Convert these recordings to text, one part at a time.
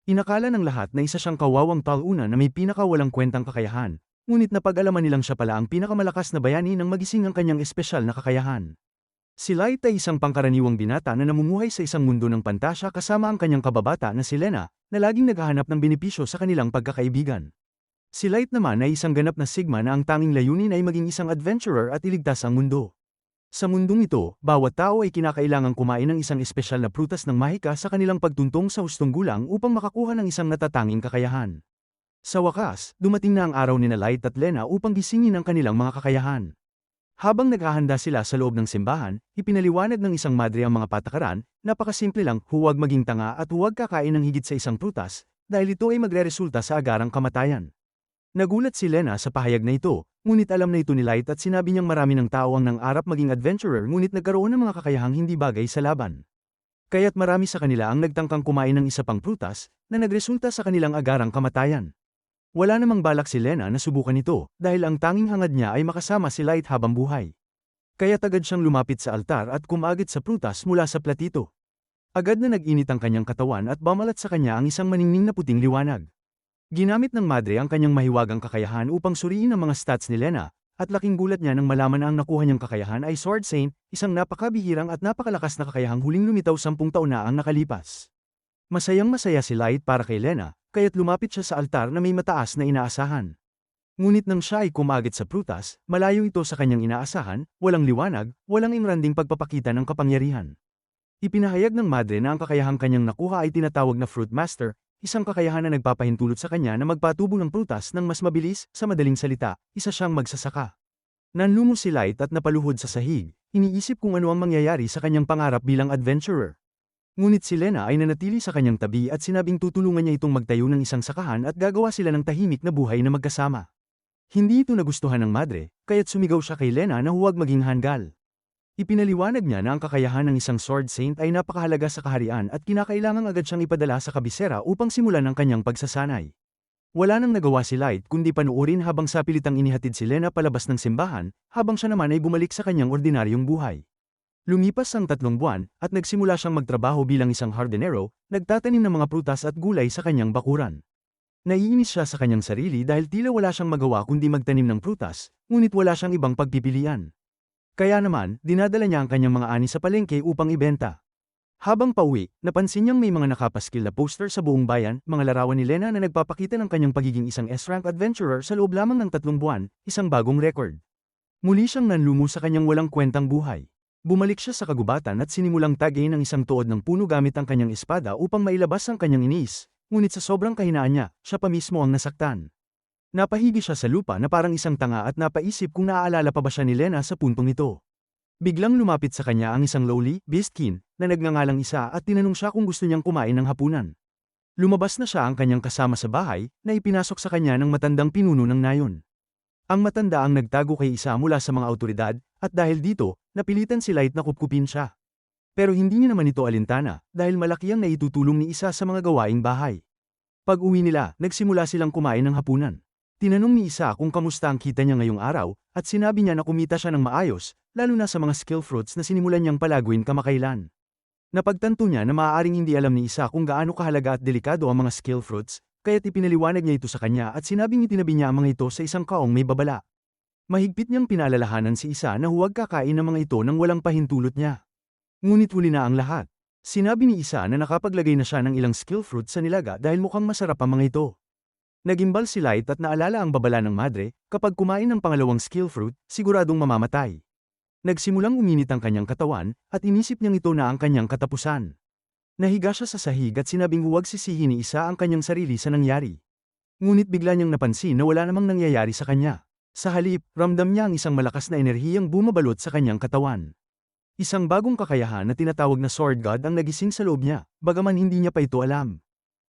Inakala ng lahat na isa siyang kawawang tauna na may pinakawalang kwentang kakayahan, ngunit napag-alaman nilang siya pala ang pinakamalakas na bayani ng magising ang kanyang espesyal na kakayahan. Si Light ay isang pangkaraniwang binata na namumuhay sa isang mundo ng pantasya kasama ang kanyang kababata na si Lena, na laging naghahanap ng benepisyo sa kanilang pagkakaibigan. Si Light naman ay isang ganap na Sigma na ang tanging layunin ay maging isang adventurer at iligtas ang mundo. Sa mundong ito, bawat tao ay kinakailangang kumain ng isang espesyal na prutas ng mahika sa kanilang pagtuntong sa hustong gulang upang makakuha ng isang natatanging kakayahan. Sa wakas, dumating na ang araw ni Light at Lena upang gisingin ang kanilang mga kakayahan. Habang naghahanda sila sa loob ng simbahan, ipinaliwanag ng isang madre ang mga patakaran, napakasimple lang, huwag maging tanga at huwag kakain ng higit sa isang prutas, dahil ito ay magreresulta sa agarang kamatayan. Nagulat si Lena sa pahayag na ito, ngunit alam na ito ni Light at sinabi niyang marami ng tao ang nangarap maging adventurer ngunit nagkaroon ng mga kakayahang hindi bagay sa laban. Kaya't marami sa kanila ang nagtangkang kumain ng isa pang prutas, na nagresulta sa kanilang agarang kamatayan. Wala namang balak si Lena na subukan ito, dahil ang tanging hangad niya ay makasama si Light habang buhay. Kaya agad siyang lumapit sa altar at kumagit sa prutas mula sa platito. Agad na nag-init ang kanyang katawan at bamalat sa kanya ang isang maningning na puting liwanag. Ginamit ng madre ang kanyang mahiwagang kakayahan upang suriin ang mga stats ni Lena, at laking gulat niya nang malaman na ang nakuha niyang kakayahan ay Sword Saint, isang napakabihirang at napakalakas na kakayahang huling lumitaw 10 taon na ang nakalipas. Masayang-masaya si Light para kay Lena, kaya't lumapit siya sa altar na may mataas na inaasahan. Ngunit nang siya ay kumagit sa prutas, malayo ito sa kanyang inaasahan, walang liwanag, walang inranding pagpapakita ng kapangyarihan. Ipinahayag ng madre na ang kakayahang kanyang nakuha ay tinatawag na Fruit Master, isang kakayahan na nagpapahintulot sa kanya na magpatubo ng prutas ng mas mabilis, sa madaling salita, isa siyang magsasaka. Nanlumo si Light at napaluhod sa sahig, iniisip kung ano ang mangyayari sa kanyang pangarap bilang adventurer. Ngunit si Lena ay nanatili sa kanyang tabi at sinabing tutulungan niya itong magtayo ng isang sakahan at gagawa sila ng tahimik na buhay na magkasama. Hindi ito nagustuhan ng madre, kaya't sumigaw siya kay Lena na huwag maging hanggal. Ipinaliwanag niya na ang kakayahan ng isang Sword Saint ay napakahalaga sa kaharian at kinakailangang agad siyang ipadala sa kabisera upang simulan ang kanyang pagsasanay. Wala nang nagawa si Light kundi panuorin habang sapilitang inihatid si Lena palabas ng simbahan, habang siya naman ay bumalik sa kanyang ordinaryong buhay. Lumipas ang 3 buwan, at nagsimula siyang magtrabaho bilang isang hardinero, nagtatanim ng mga prutas at gulay sa kanyang bakuran. Naiinis siya sa kanyang sarili dahil tila wala siyang magawa kundi magtanim ng prutas, ngunit wala siyang ibang pagpipilian. Kaya naman, dinadala niya ang kanyang mga ani sa palengke upang ibenta. Habang pauwi, napansin niyang may mga nakapaskil na poster sa buong bayan, mga larawan ni Lena na nagpapakita ng kanyang pagiging isang S-rank adventurer sa loob lamang ng 3 buwan, isang bagong record. Muli siyang nanlumo sa kanyang walang kwentang buhay. Bumalik siya sa kagubatan at sinimulang tagayin ng isang tuod ng puno gamit ang kanyang espada upang mailabas ang kanyang iniis, ngunit sa sobrang kahinaan niya, siya pa mismo ang nasaktan. Napahigi siya sa lupa na parang isang tanga at napaisip kung naaalala pa ba siya ni Lena sa puntong ito. Biglang lumapit sa kanya ang isang lowly, beastkin, na nagngangalang isa at tinanong siya kung gusto niyang kumain ng hapunan. Lumabas na siya ang kanyang kasama sa bahay, na ipinasok sa kanya ng matandang pinuno ng nayon. Ang matanda ang nagtago kay isa mula sa mga awtoridad, at dahil dito, napilitan si Light na kupkupin siya. Pero hindi niya naman ito alintana, dahil malaki ang naitutulong ni isa sa mga gawaing bahay. Pag-uwi nila, nagsimula silang kumain ng hapunan. Tinanong ni isa kung kamusta ang kita niya ngayong araw, at sinabi niya na kumita siya ng maayos, lalo na sa mga skill fruits na sinimulan niyang palaguin kamakailan. Napagtanto niya na maaaring hindi alam ni isa kung gaano kahalaga at delikado ang mga skill fruits, kaya't ipinaliwanag niya ito sa kanya at sinabing itinabi niya ang mga ito sa isang kaong may babala. Mahigpit niyang pinaalalahanan si isa na huwag kakain ng mga ito nang walang pahintulot niya. Ngunit huli na ang lahat. Sinabi ni isa na nakapaglagay na siya ng ilang skill fruits sa nilaga dahil mukhang masarap ang mga ito. Nagimbal si Light at naalala ang babala ng madre, kapag kumain ng pangalawang skill fruit, siguradong mamamatay. Nagsimulang uminit ang kanyang katawan, at inisip niyang ito na ang kanyang katapusan. Nahiga siya sa sahig at sinabing huwag sisihin ni isa ang kanyang sarili sa nangyari. Ngunit bigla niyang napansin na wala namang nangyayari sa kanya. Sa halip, ramdam niya ang isang malakas na enerhiyang bumabalot sa kanyang katawan. Isang bagong kakayahan na tinatawag na Sword God ang nagising sa loob niya, bagaman hindi niya pa ito alam.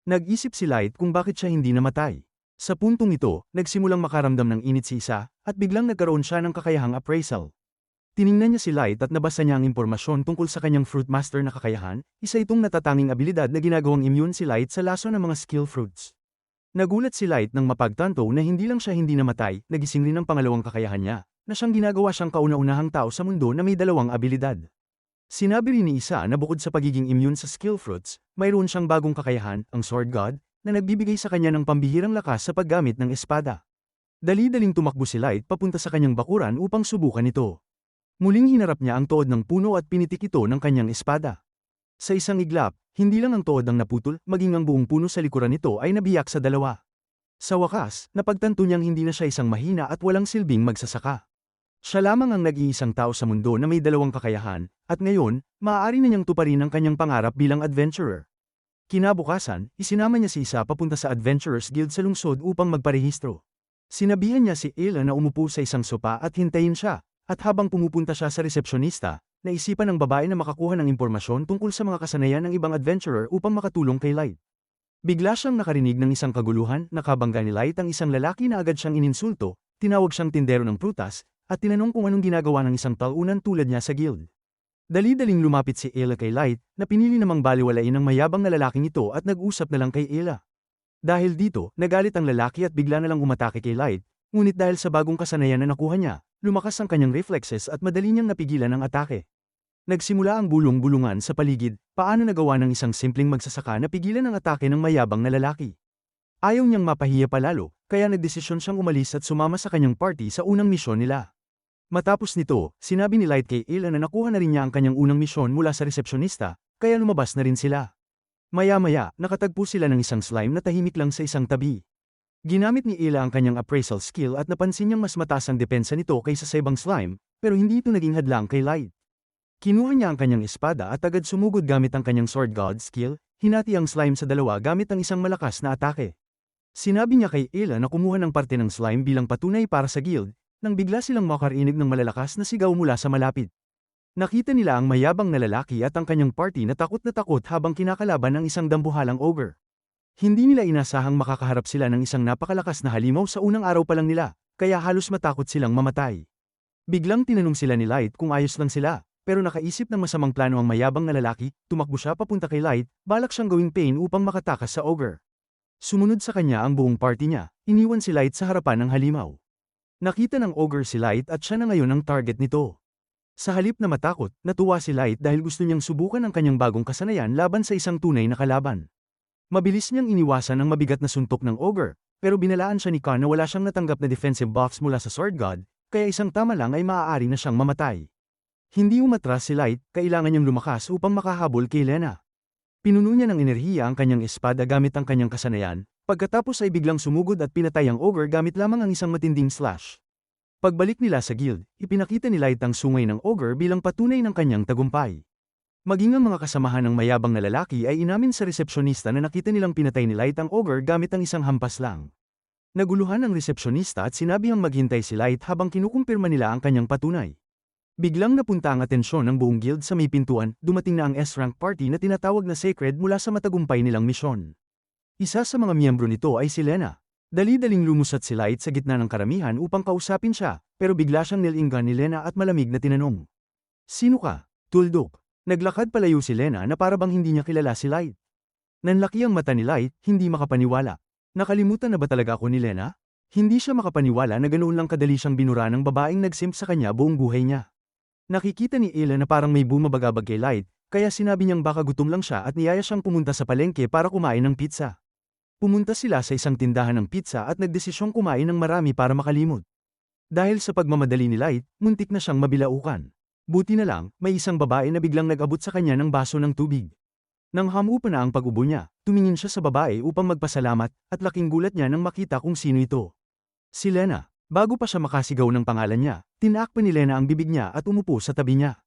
Nag-isip si Light kung bakit siya hindi namatay. Sa puntong ito, nagsimulang makaramdam ng init si isa, at biglang nagkaroon siya ng kakayahang appraisal. Tiningnan niya si Light at nabasa niya ang impormasyon tungkol sa kanyang Fruit Master na kakayahan, isa itong natatanging abilidad na ginagawang immune si Light sa laso ng mga skill fruits. Nagulat si Light nang mapagtanto na hindi lang siya hindi namatay, nagising rin ang pangalawang kakayahan niya, na siyang ginagawa siyang kauna-unahang tao sa mundo na may 2 abilidad. Sinabi rin ni isa na bukod sa pagiging immune sa skill fruits, mayroon siyang bagong kakayahan, ang Sword God, na nagbibigay sa kanya ng pambihirang lakas sa paggamit ng espada. Dali-daling tumakbo si Light papunta sa kanyang bakuran upang subukan ito. Muling hinarap niya ang tuod ng puno at pinitik ito ng kanyang espada. Sa isang iglap, hindi lang ang tuod ang naputol, maging ang buong puno sa likuran nito ay nabiyak sa dalawa. Sa wakas, napagtanto niyang hindi na siya isang mahina at walang silbing magsasaka. Siya lamang ang nag-iisang tao sa mundo na may dalawang kakayahan, at ngayon, maaari na niyang tuparin ang kanyang pangarap bilang adventurer. Kinabukasan, isinama niya si isa papunta sa Adventurers Guild sa lungsod upang magparehistro. Sinabihan niya si Ayla na umupo sa isang sopa at hintayin siya, at habang pumupunta siya sa resepsyonista, naisipan ng babae na makakuha ng impormasyon tungkol sa mga kasanayan ng ibang adventurer upang makatulong kay Light. Bigla siyang nakarinig ng isang kaguluhan, nakabangga ni Light ang isang lalaki na agad siyang ininsulto, tinawag siyang tindero ng prutas, at tinanong kung anong ginagawa ng isang taunan tulad niya sa guild. Dali-daling lumapit si Ayla kay Light, na pinili namang baliwalain ng mayabang na lalaking ito at nag-usap na lang kay Ayla. Dahil dito, nagalit ang lalaki at bigla na lang umatake kay Light, ngunit dahil sa bagong kasanayan na nakuha niya, lumakas ang kanyang reflexes at madali niyang napigilan ang atake. Nagsimula ang bulong-bulungan sa paligid, paano nagawa ng isang simpleng magsasaka na pigilan ang atake ng mayabang na lalaki. Ayaw niyang mapahiya palalo, kaya nagdesisyon siyang umalis at sumama sa kanyang party sa unang misyon nila. Matapos nito, sinabi ni Light kay Ayla na nakuha na rin niya ang kanyang unang misyon mula sa resepsyonista, kaya lumabas na rin sila. Maya-maya, nakatagpo sila ng isang slime na tahimik lang sa isang tabi. Ginamit ni Ayla ang kanyang appraisal skill at napansin niyang mas mataas ang depensa nito kaysa sa ibang slime, pero hindi ito naging hadlang kay Light. Kinuha niya ang kanyang espada at agad sumugod gamit ang kanyang Sword God skill, hinati ang slime sa dalawa gamit ang isang malakas na atake. Sinabi niya kay Ayla na kumuha ng parte ng slime bilang patunay para sa guild, nang bigla silang makarinig ng malalakas na sigaw mula sa malapit. Nakita nila ang mayabang na lalaki at ang kanyang party na takot habang kinakalaban ng isang dambuhalang ogre. Hindi nila inasahang makakaharap sila ng isang napakalakas na halimaw sa unang araw pa lang nila, kaya halos matakot silang mamatay. Biglang tinanong sila ni Light kung ayos lang sila, pero nakaisip ng masamang plano ang mayabang na lalaki, tumakbo siya papunta kay Light, balak siyang gawing pain upang makatakas sa ogre. Sumunod sa kanya ang buong party niya, iniwan si Light sa harapan ng halimaw. Nakita ng ogre si Light at siya na ngayon ang target nito. Sa halip na matakot, natuwa si Light dahil gusto niyang subukan ang kanyang bagong kasanayan laban sa isang tunay na kalaban. Mabilis niyang iniwasan ang mabigat na suntok ng ogre, pero binalaan siya ni Khan na wala siyang natanggap na defensive buffs mula sa Sword God, kaya isang tama lang ay maaari na siyang mamatay. Hindi umatras si Light, kailangan niyang lumakas upang makahabol kay Lena. Pinuno niya ng enerhiya ang kanyang espada gamit ang kanyang kasanayan, pagkatapos ay biglang sumugod at pinatay ang ogre gamit lamang ang isang matinding slash. Pagbalik nila sa guild, ipinakita ni Light ang sungay ng ogre bilang patunay ng kanyang tagumpay. Maging ang mga kasamahan ng mayabang na lalaki ay inamin sa resepsyonista na nakita nilang pinatay ni Light ang ogre gamit ang isang hampas lang. Naguluhan ang resepsyonista at sinabihang maghintay si Light habang kinukumpirma nila ang kanyang patunay. Biglang napunta ang atensyon ng buong guild sa may pintuan, dumating na ang S-rank party na tinatawag na Sacred mula sa matagumpay nilang misyon. Isa sa mga miyembro nito ay si Lena. Dali-daling lumusat si Light sa gitna ng karamihan upang kausapin siya, pero bigla siyang nilinggan ni Lena at malamig na tinanong. Sino ka? Tuldok. Naglakad palayo si Lena na parabang hindi niya kilala si Light. Nanlaki ang mata ni Light, hindi makapaniwala. Nakalimutan na ba talaga ako ni Lena? Hindi siya makapaniwala na ganoon lang kadali siyang binura ng babaeng nagsimp sa kanya buong buhay niya. Nakikita ni Ayla na parang may bumabagabag kay Light, kaya sinabi niyang baka gutom lang siya at niyaya siyang pumunta sa palengke para kumain ng pizza. Pumunta sila sa isang tindahan ng pizza at nagdesisyong kumain ng marami para makalimot. Dahil sa pagmamadali ni Light, muntik na siyang mabilaukan. Buti na lang, may isang babae na biglang nag-abot sa kanya ng baso ng tubig. Nang hamupa na ang pag-ubo niya, tumingin siya sa babae upang magpasalamat, at laking gulat niya nang makita kung sino ito. Si Lena. Bago pa siya makasigaw ng pangalan niya, tinakpan ni Lena ang bibig niya at umupo sa tabi niya.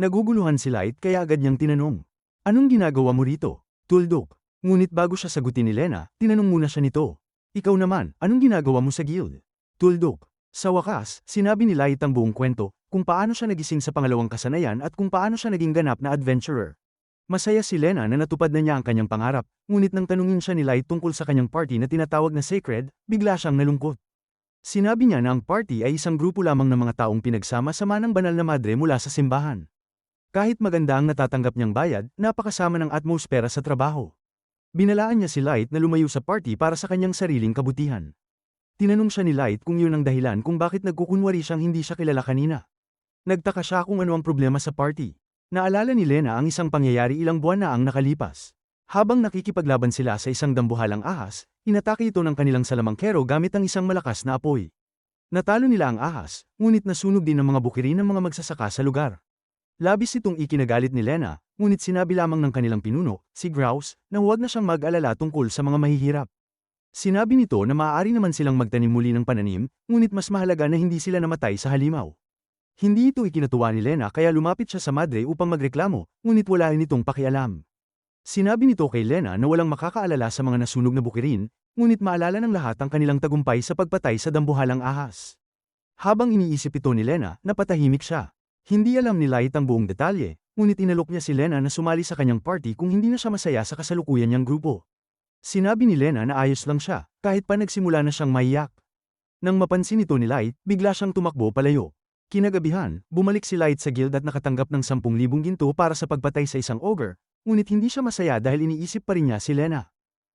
Naguguluhan si Light kaya agad niyang tinanong. Anong ginagawa mo rito? Tuldok. Ngunit bago siya sagutin ni Lena, tinanong muna siya nito. Ikaw naman, anong ginagawa mo sa guild? Tuldok. Sa wakas, sinabi ni Light ang buong kwento, kung paano siya nagising sa pangalawang kasanayan at kung paano siya naging ganap na adventurer. Masaya si Lena na natupad na niya ang kanyang pangarap, ngunit nang tanungin siya ni Light tungkol sa kanyang party na tinatawag na Sacred, bigla siyang nalungkot. Sinabi niya na ang party ay isang grupo lamang ng mga taong pinagsama-sama ng banal na madre mula sa simbahan. Kahit maganda ang natatanggap niyang bayad, napakasama ng atmosfera sa trabaho. Binalaan niya si Light na lumayo sa party para sa kanyang sariling kabutihan. Tinanong siya ni Light kung yun ang dahilan kung bakit nagkukunwari siyang hindi siya kilala kanina. Nagtaka siya kung ano ang problema sa party. Naalala ni Lena ang isang pangyayari ilang buwan na ang nakalipas. Habang nakikipaglaban sila sa isang dambuhalang ahas, inatake ito ng kanilang salamangkero gamit ang isang malakas na apoy. Natalo nila ang ahas, ngunit nasunog din ng mga bukirin ng mga magsasaka sa lugar. Labis itong ikinagalit ni Lena, ngunit sinabi lamang ng kanilang pinuno, si Grouse, na huwag na siyang mag-alala tungkol sa mga mahihirap. Sinabi nito na maaari naman silang magtanim muli ng pananim, ngunit mas mahalaga na hindi sila namatay sa halimaw. Hindi ito ikinatuwa ni Lena kaya lumapit siya sa madre upang magreklamo, ngunit wala rin itong pakialam. Sinabi nito kay Lena na walang makakaalala sa mga nasunog na bukirin, ngunit maalala ng lahat ang kanilang tagumpay sa pagpatay sa dambuhalang ahas. Habang iniisip ito ni Lena, napatahimik siya. Hindi alam ni Light ang buong detalye, ngunit inalok niya si Lena na sumali sa kanyang party kung hindi na siya masaya sa kasalukuyan niyang grupo. Sinabi ni Lena na ayos lang siya, kahit pa nagsimula na siyang maiyak. Nang mapansin ito ni Light, bigla siyang tumakbo palayo. Kinagabihan, bumalik si Light sa guild at nakatanggap ng 10,000 ginto para sa pagpatay sa isang ogre, ngunit hindi siya masaya dahil iniisip pa rin niya si Lena.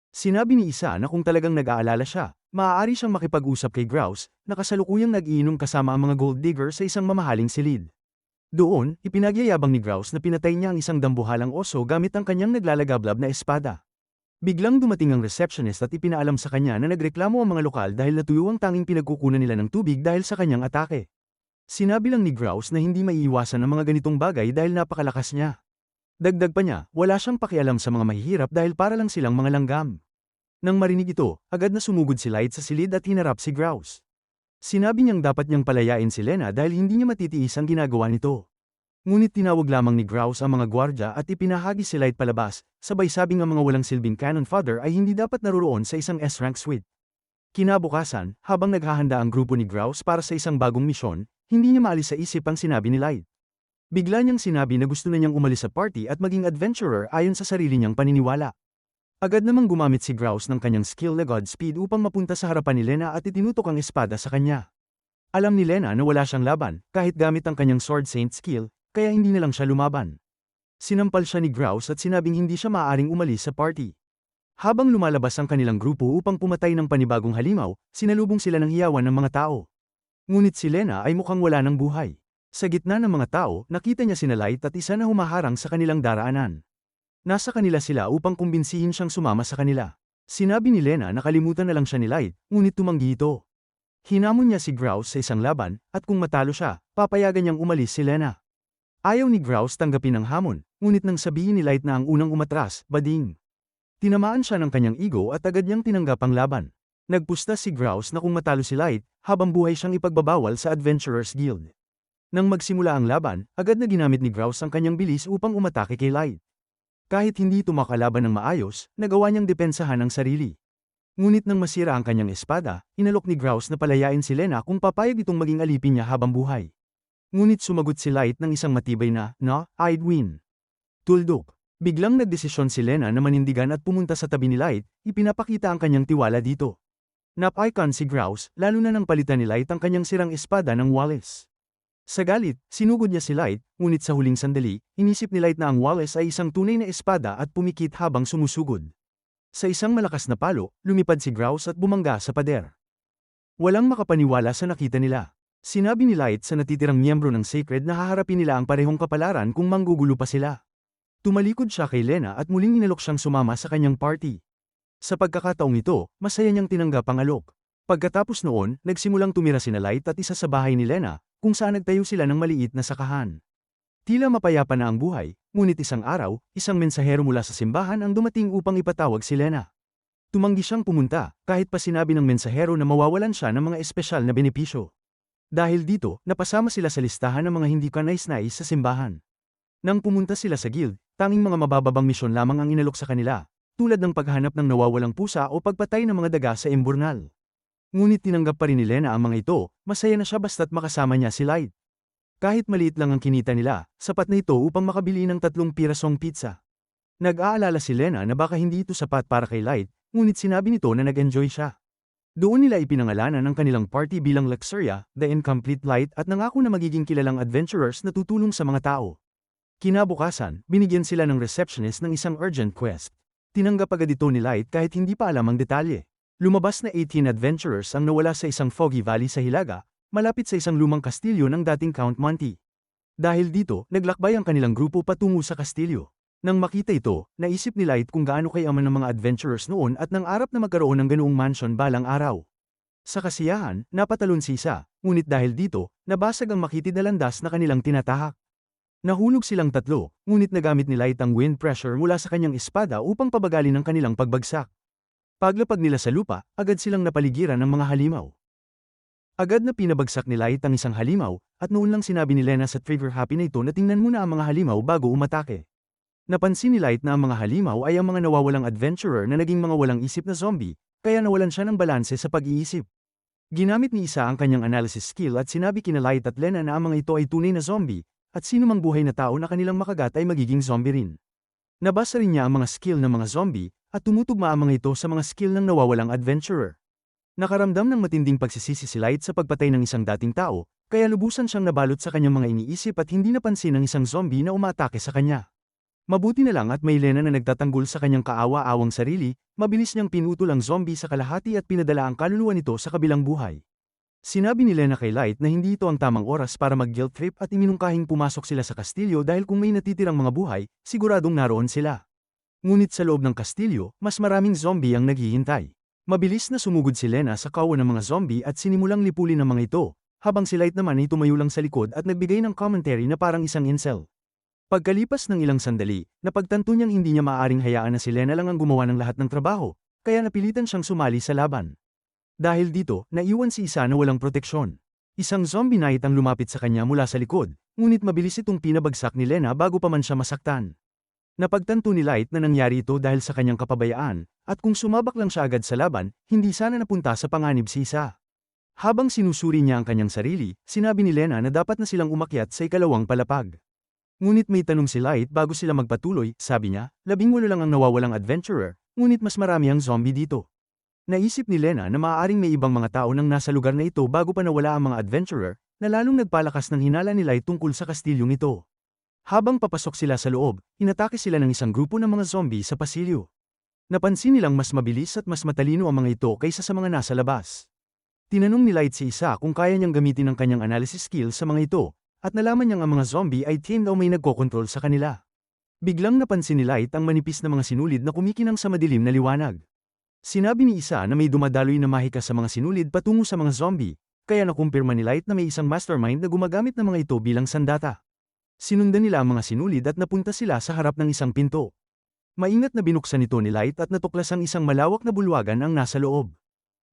Sinabi ni isa na kung talagang nag-aalala siya, maaari siyang makipag-usap kay Grouse, na kasalukuyang nag-iinom kasama ang mga gold digger sa isang mamahaling silid. Doon, ipinagyayabang ni Grouse na pinatay niya ang isang dambuhalang oso gamit ang kanyang naglalagablab na espada. Biglang dumating ang receptionist at ipinaalam sa kanya na nagreklamo ang mga lokal dahil natuyo ang tanging pinagkukunan nila ng tubig dahil sa kanyang atake. Sinabi lang ni Grouse na hindi maiiwasan ang mga ganitong bagay dahil napakalakas niya. Dagdag pa niya, wala siyang pakialam sa mga mahihirap dahil para lang silang mga langgam. Nang marinig ito, agad na sumugod si Light sa silid at hinarap si Grouse. Sinabi niyang dapat niyang palayain si Lena dahil hindi niya matitiis ang ginagawa nito. Ngunit tinawag lamang ni Grouse ang mga gwardya at ipinahagi si Light palabas, sabay sabing ang mga walang silbing cannon fodder ay hindi dapat naroroon sa isang S-rank suite. Kinabukasan, habang naghahanda ang grupo ni Grouse para sa isang bagong misyon, hindi niya maalis sa isip ang sinabi ni Light. Bigla niyang sinabi na gusto na niyang umalis sa party at maging adventurer ayon sa sarili niyang paniniwala. Agad namang gumamit si Grouse ng kanyang skill na Godspeed upang mapunta sa harapan ni Lena at itinutok ang espada sa kanya. Alam ni Lena na wala siyang laban, kahit gamit ang kanyang Sword Saint skill, kaya hindi na lang siya lumaban. Sinampal siya ni Grouse at sinabing hindi siya maaaring umalis sa party. Habang lumalabas ang kanilang grupo upang pumatay ng panibagong halimaw, sinalubong sila ng hiyawan ng mga tao. Ngunit si Lena ay mukhang wala ng buhay. Sa gitna ng mga tao, nakita niya sina Light at isa na humaharang sa kanilang daraanan. Nasa kanila sila upang kumbinsihin siyang sumama sa kanila. Sinabi ni Lena na kalimutan na lang siya ni Light, ngunit tumanggi ito. Hinamon niya si Grouse sa isang laban, at kung matalo siya, papayagan niyang umalis si Lena. Ayaw ni Grouse tanggapin ang hamon, ngunit nang sabihin ni Light na ang unang umatras, bading. Tinamaan siya ng kanyang ego at agad niyang tinanggap ang laban. Nagpusta si Grouse na kung matalo si Light, habang buhay siyang ipagbabawal sa Adventurers Guild. Nang magsimula ang laban, agad na ginamit ni Grouse ang kanyang bilis upang umatake kay Light. Kahit hindi ito makalaban ng maayos, nagawa niyang depensahan ang sarili. Ngunit nang masira ang kanyang espada, inalok ni Grouse na palayain si Lena kung papayag itong maging alipin niya habang buhay. Ngunit sumagot si Light ng isang matibay na, "No, I'd win." Tuldok. Biglang nagdesisyon si Lena na manindigan at pumunta sa tabi ni Light, ipinapakita ang kanyang tiwala dito. Nap-icon si Grouse, lalo na nang palitan ni Light ang kanyang sirang espada ng Wallace. Sa galit, sinugod niya si Light, ngunit sa huling sandali, inisip ni Light na ang Wallace ay isang tunay na espada at pumikit habang sumusugod. Sa isang malakas na palo, lumipad si Grouse at bumangga sa pader. Walang makapaniwala sa nakita nila. Sinabi ni Light sa natitirang miyembro ng Sacred na haharapin nila ang parehong kapalaran kung manggugulo pa sila. Tumalikod siya kay Lena at muling inalok siyang sumama sa kanyang party. Sa pagkakataong ito, masaya niyang tinanggap ang alok. Pagkatapos noon, nagsimulang tumira sina Light at isa sa bahay ni Lena, kung saan nagtayo sila ng maliit na sakahan. Tila mapayapa na ang buhay, ngunit isang araw, isang mensahero mula sa simbahan ang dumating upang ipatawag si Lena. Tumanggi siyang pumunta, kahit pa sinabi ng mensahero na mawawalan siya ng mga espesyal na benepisyo. Dahil dito, napasama sila sa listahan ng mga hindi kanais-nais sa simbahan. Nang pumunta sila sa guild, tanging mga mabababang misyon lamang ang inalok sa kanila, tulad ng paghanap ng nawawalang pusa o pagpatay ng mga daga sa imburnal. Ngunit tinanggap pa rin ni Lena ang mga ito, masaya na siya basta't makasama niya si Light. Kahit maliit lang ang kinita nila, sapat na ito upang makabili ng 3 pirasong pizza. Nag-aalala si Lena na baka hindi ito sapat para kay Light, ngunit sinabi nito na nag-enjoy siya. Doon nila ipinangalanan ang kanilang party bilang Luxuria, The Incomplete Light at nangako na magiging kilalang adventurers na tutulong sa mga tao. Kinabukasan, binigyan sila ng receptionist ng isang urgent quest. Tinanggap agad ito ni Light kahit hindi pa alam ang detalye. Lumabas na 18 adventurers ang nawala sa isang foggy valley sa Hilaga, malapit sa isang lumang kastilyo ng dating Count Monty. Dahil dito, naglakbay ang kanilang grupo patungo sa kastilyo. Nang makita ito, naisip ni Light kung gaano kayaman ng mga adventurers noon at nangarap na magkaroon ng ganoong mansion balang araw. Sa kasiyahan, napatalon si isa, ngunit dahil dito, nabasag ang makitid na landas na kanilang tinatahak. Nahulog silang tatlo, ngunit nagamit ni Light ang wind pressure mula sa kanyang espada upang pabagalin ang kanilang pagbagsak. Paglapag nila sa lupa, agad silang napaligiran ng mga halimaw. Agad na pinabagsak ni Light ang isang halimaw, at noon lang sinabi ni Lena sa Trigger Happy na ito na tingnan muna ang mga halimaw bago umatake. Napansin ni Light na ang mga halimaw ay ang mga nawawalang adventurer na naging mga walang isip na zombie, kaya nawalan siya ng balanse sa pag-iisip. Ginamit ni isa ang kanyang analysis skill at sinabi kina Light at Lena na ang mga ito ay tunay na zombie, at sino mang buhay na tao na kanilang makagat ay magiging zombie rin. Nabasa rin niya ang mga skill ng mga zombie, at tumutugma ang mga ito sa mga skill ng nawawalang adventurer. Nakaramdam ng matinding pagsisisi si Light sa pagpatay ng isang dating tao, kaya lubusan siyang nabalot sa kanyang mga iniisip at hindi napansin ng isang zombie na umaatake sa kanya. Mabuti na lang at may Lena na nagtatanggol sa kanyang kaawa-awang sarili, mabilis niyang pinutol ang zombie sa kalahati at pinadala ang kaluluwa nito sa kabilang buhay. Sinabi ni Lena kay Light na hindi ito ang tamang oras para mag-guilt trip at iminungkahing pumasok sila sa kastilyo dahil kung may natitirang mga buhay, siguradong naroon sila. Ngunit sa loob ng kastilyo, mas maraming zombie ang naghihintay. Mabilis na sumugod si Lena sa kawan ng mga zombie at sinimulang lipulin ng mga ito, habang si Light naman ay tumayo lang sa likod at nagbigay ng commentary na parang isang incel. Pagkalipas ng ilang sandali, napagtanto niyang hindi niya maaaring hayaan na si Lena lang ang gumawa ng lahat ng trabaho, kaya napilitan siyang sumali sa laban. Dahil dito, naiwan si isa na walang proteksyon. Isang zombie knight ang lumapit sa kanya mula sa likod, ngunit mabilis itong pinabagsak ni Lena bago pa man siya masaktan. Napagtanto ni Light na nangyari ito dahil sa kanyang kapabayaan, at kung sumabak lang siya agad sa laban, hindi sana napunta sa panganib si isa. Habang sinusuri niya ang kanyang sarili, sinabi ni Lena na dapat na silang umakyat sa ikalawang palapag. Ngunit may tanong si Light bago sila magpatuloy, sabi niya, 18 lang ang nawawalang adventurer, ngunit mas marami ang zombie dito. Naisip ni Lena na maaaring may ibang mga tao nang nasa lugar na ito bago pa nawala ang mga adventurer, na lalong nagpalakas ng hinala ni Light tungkol sa kastilyong ito. Habang papasok sila sa loob, inatake sila ng isang grupo ng mga zombie sa pasilyo. Napansin nilang mas mabilis at mas matalino ang mga ito kaysa sa mga nasa labas. Tinanong ni Light si isa kung kaya niyang gamitin ang kanyang analysis skill sa mga ito, at nalaman niyang ang mga zombie ay team daw may nagkokontrol sa kanila. Biglang napansin ni Light ang manipis na mga sinulid na kumikinang sa madilim na liwanag. Sinabi ni isa na may dumadaloy na mahika sa mga sinulid patungo sa mga zombie, kaya nakumpirma ni Light na may isang mastermind na gumagamit ng mga ito bilang sandata. Sinundan nila ang mga sinulid at napunta sila sa harap ng isang pinto. Maingat na binuksan ito ni Light at natuklasang isang malawak na bulwagan ang nasa loob.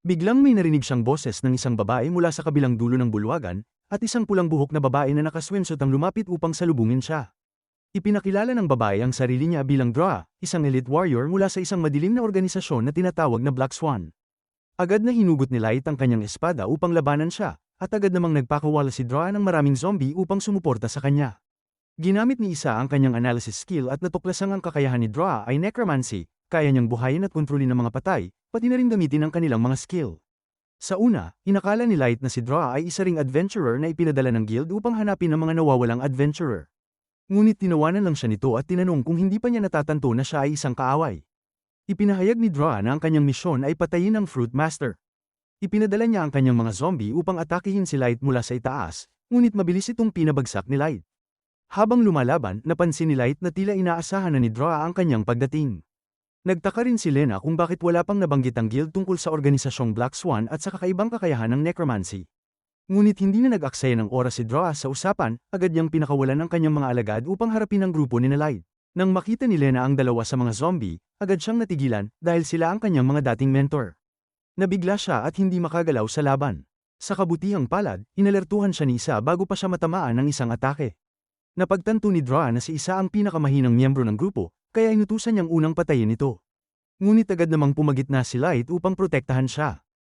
Biglang may narinig siyang boses ng isang babae mula sa kabilang dulo ng bulwagan, at isang pulang buhok na babae na nakaswimsuit ang lumapit upang salubungin siya. Ipinakilala ng babae ang sarili niya bilang Dra, isang elite warrior mula sa isang madilim na organisasyon na tinatawag na Black Swan. Agad na hinugot ni Light ang kanyang espada upang labanan siya, at agad namang nagpakawala si Dra ng maraming zombie upang sumuporta sa kanya. Ginamit ni isa ang kanyang analysis skill at natuklasang ang kakayahan ni Dra ay necromancy, kaya niyang buhayin at kontrolin ang mga patay, pati na rin gamitin ang kanilang mga skill. Sa una, inakala ni Light na si Dra ay isa ring adventurer na ipinadala ng guild upang hanapin ang mga nawawalang adventurer. Ngunit tinawanan lang siya nito at tinanong kung hindi pa niya natatanto na siya ay isang kaaway. Ipinahayag ni Dra na ang kanyang misyon ay patayin ang Fruit Master. Ipinadala niya ang kanyang mga zombie upang atakihin si Light mula sa itaas, ngunit mabilis itong pinabagsak ni Light. Habang lumalaban, napansin ni Light na tila inaasahan na ni Dra ang kanyang pagdating. Nagtaka rin si Lena kung bakit wala pang nabanggit ang guild tungkol sa organisasyong Black Swan at sa kakaibang kakayahan ng necromancy. Ngunit hindi na nag-aksaya ng oras si Dra sa usapan, agad niyang pinakawalan ang kanyang mga alagad upang harapin ang grupo ni Light. Nang makita ni Lena ang dalawa sa mga zombie, agad siyang natigilan dahil sila ang kanyang mga dating mentor. Nabigla siya at hindi makagalaw sa laban. Sa kabutihang palad, inalertuhan siya ni isa bago pa siya matamaan ng isang atake. Napagtanto ni Dra na si isa ang pinakamahinang miyembro ng grupo, kaya inutusan niyang unang patayin ito. Ngunit agad namang pumagitna si Light upang protektahan siya.